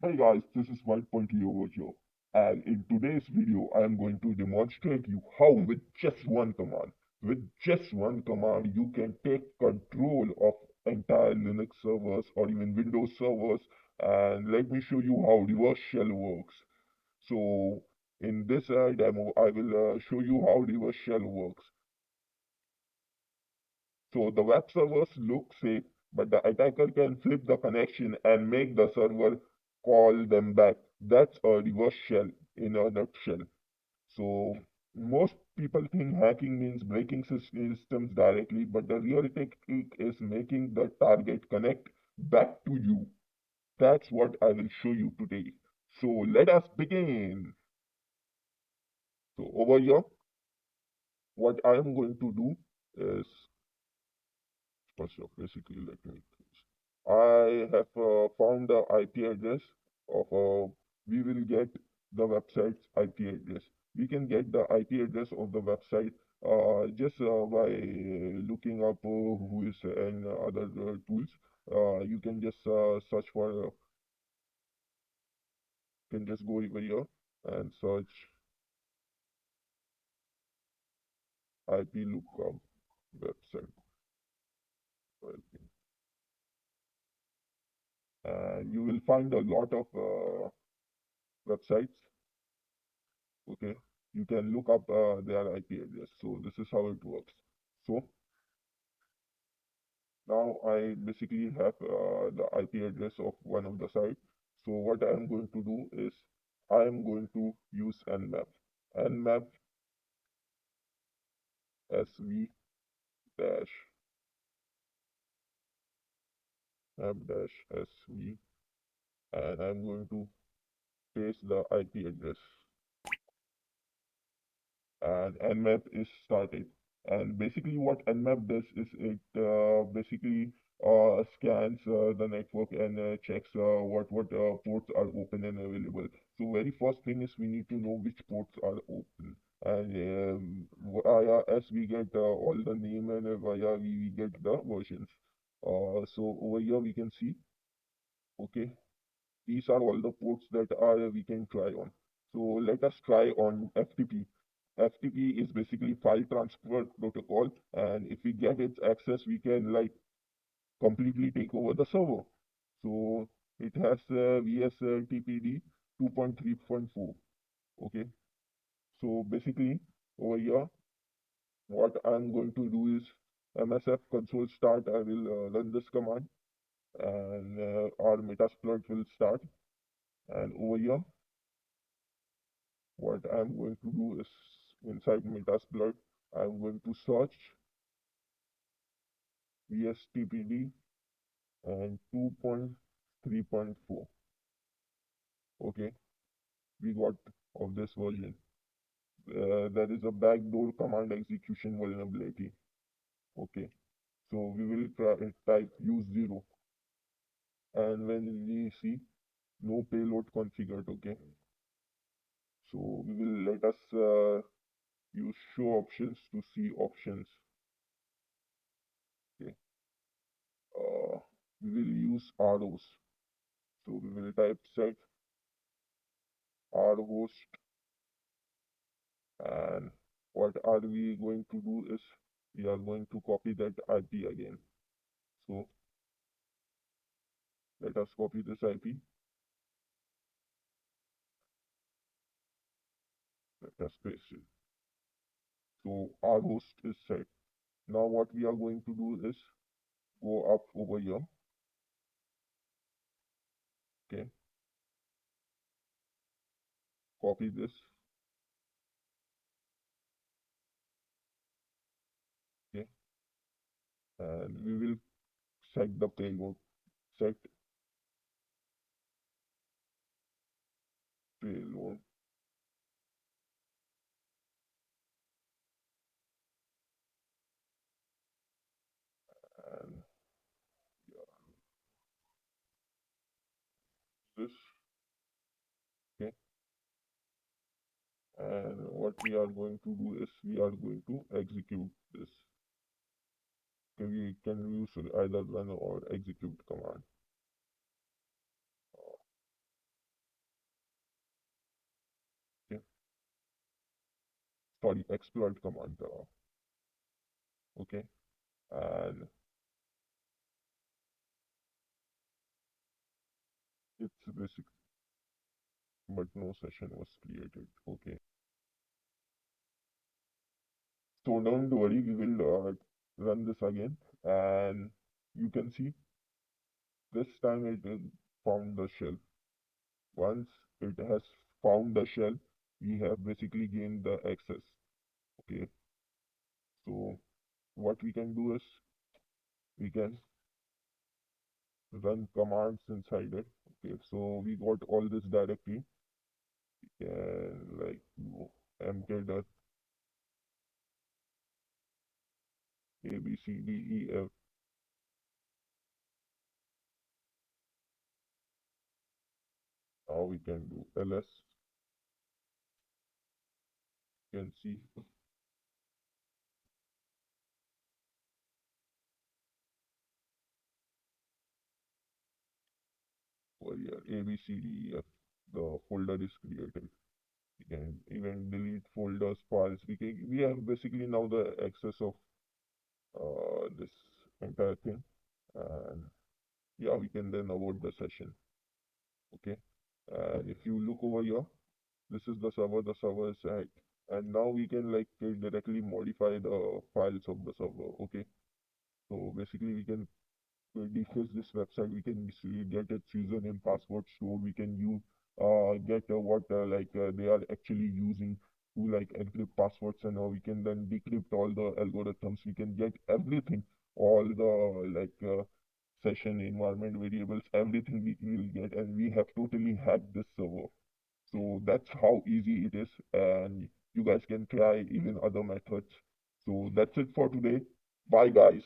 Hey guys, this is White.io over here, and in today's video, I am going to demonstrate you how with just one command, you can take control of entire Linux servers or even Windows servers, and let me show you how reverse shell works. So, in this demo, I will show you how reverse shell works. So the web servers look safe, but the attacker can flip the connection and make the server call them back. That's a reverse shell in a nutshell. So most people think hacking means breaking systems directly, but the real technique is making the target connect back to you. That's what I will show you today. So let us begin. So over here, what I am going to do is first off, basically let me I have found the IP address of we will get the website's IP address. We can get the IP address of the website just by looking up who is and other tools. You can just search for, can just go over here and search IP lookup website. You will find a lot of websites. Okay, you can look up their IP address. So this is how it works. So now I basically have the IP address of one of the sites. So what I am going to do is I am going to use Nmap. Nmap sv dash map dash sv, and I'm going to paste the IP address, and Nmap is started. And basically, what Nmap does is it basically scans the network and checks what ports are open and available. So very first thing is we need to know which ports are open. And as we get all the name and via we get the versions. So over here we can see, okay, these are all the ports that are we can try on. So let us try on FTP. FTP is basically file transfer protocol, and if we get its access, we can like completely take over the server. So it has vsFTPd 2.3.4. Okay. So basically over here, what I'm going to do is msf console start. I will run this command, and our Metasploit will start. And over here, what I'm going to do is inside Metasploit, I'm going to search vsTPD and 2.3.4. Okay, we got of this version. There is a backdoor command execution vulnerability. Okay, so we will type use 0, and when we see no payload configured, okay, so we will let us use show options to see options. Okay, uh, we will use ROs. So we will type set rhost, and what are we going to do is we are going to copy that IP again. So let us copy this IP. Let us paste it. So our host is set. Now what we are going to do is go up over here. Okay, copy this. Okay, and we will set the payload. Set payload, and this. Okay, and what we are going to do is we are going to execute this. Okay, we can use either run or execute command. sorry, exploit command. Okay, and it's basic, but no session was created. Okay, so don't worry, we will run this again, and you can see this time it found the shell. Once it has found the shell, we have basically gained the access. Okay, so what we can do is we can run commands inside it. Okay, so we got all this directly. We can like do mkdir a b c d e f. Now we can do ls. You can see over here a b c d e f. The folder is created. We can even delete folders, files. We have basically now the access of this entire thing, and yeah, we can then abort the session. Okay, if you look over here, this is the server. The server is hacked, and now we can like directly modify the files of the server. Okay, so basically we can defaced this website. We can get its username, password stored. We can use get what like they are actually using to like encrypt passwords, and we can then decrypt all the algorithms. We can get everything, all the like session environment variables, everything we will get, and we have totally hacked this server. So that's how easy it is, and you guys can try even other methods. So that's it for today. Bye, guys.